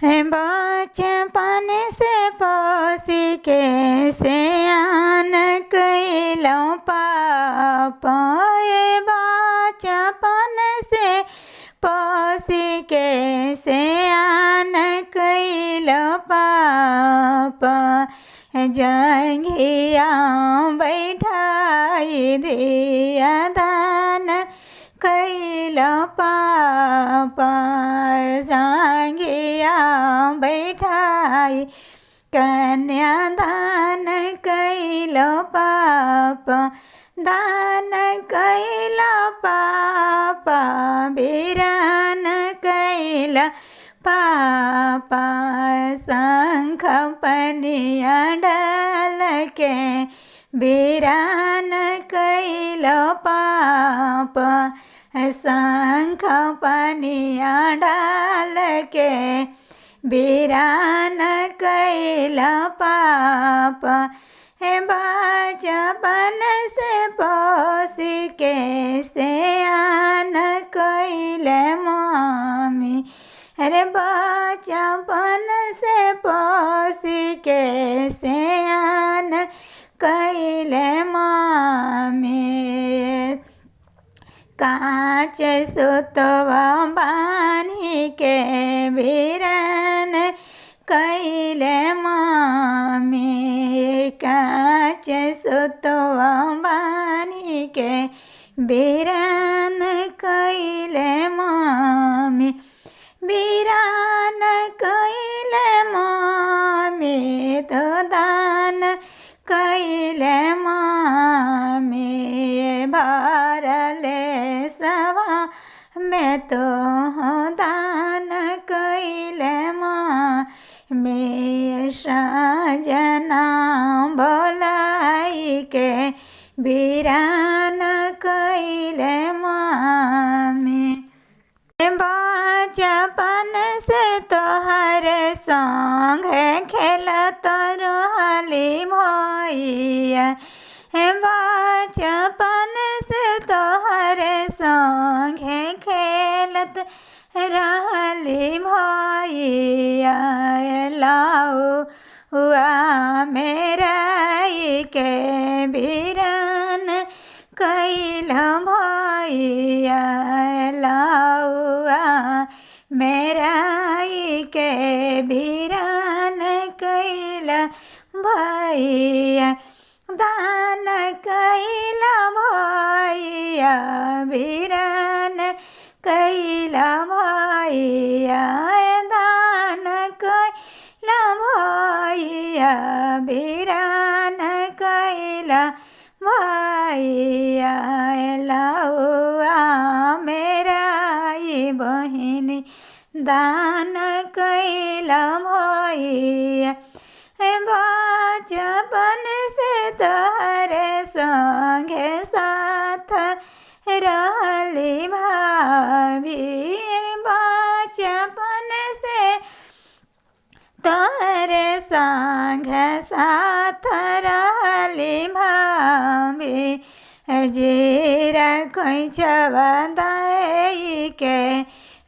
है बचपन से पोसी के सयान कैलो पाप। ये बचपन से पोसी के सयान कैलो पाप। जंघिया बैठाई दिया दान कैलो पाप। जंघिया बैठाई कन्यादान कैलो पाप। दान कैलो पाप वीरान कैलो पाप। शंख पनिया डाल के वीरान कैलो पाप। शंख पनिया डाल के वीरान कैलो पाप। है बचपन से पोसी के सयान कैले मामी। अरे बचपन से पोसी के सयान कैले मामी। कांच सुतवा बानी के वीरान कैले मामी। कांच सुतवा बानी के वीरान कैले मामी। वीरान कैले मामी तो दान कैले मामी। भरले सवा में तो दान कैले मामी। सजना बोलाई के वीरान कैले मामी। बचपन से तोहर संग खेलत रहली भैया। बचपन से तोहर संग खेलत रहली भैया। लाऊ हुआ मेरा के वीरान कैलो भैया। लाउआ मेरा के वीरान कैलो भैया। दान कैलो भैया वीरान कैलो भैया। दान कैलो भैया वीरान कैलो भैया। लाउआ मेरा बहिनी दान कैलो भैया। बचपन से तोहरे संगे साथ रहली भाभी। बचपन से तोहरे संग साथ रहली भाभी। जीरा खोइचवा दाई के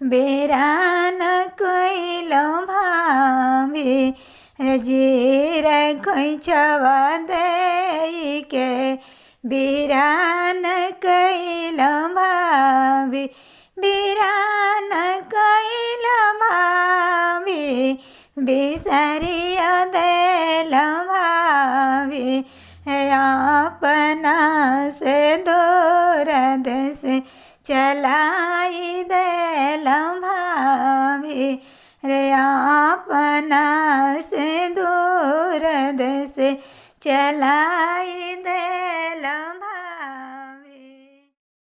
वीरान कैलो भाभी। जीरा खोइचवा दाई के वीरान कैलो भाभी। वीरान कैलो भाभी बिसरिया देलो भाभी। अपना से दूर देश चलाई देलो भाभी। रे अपना से दूर देश चलाई देलो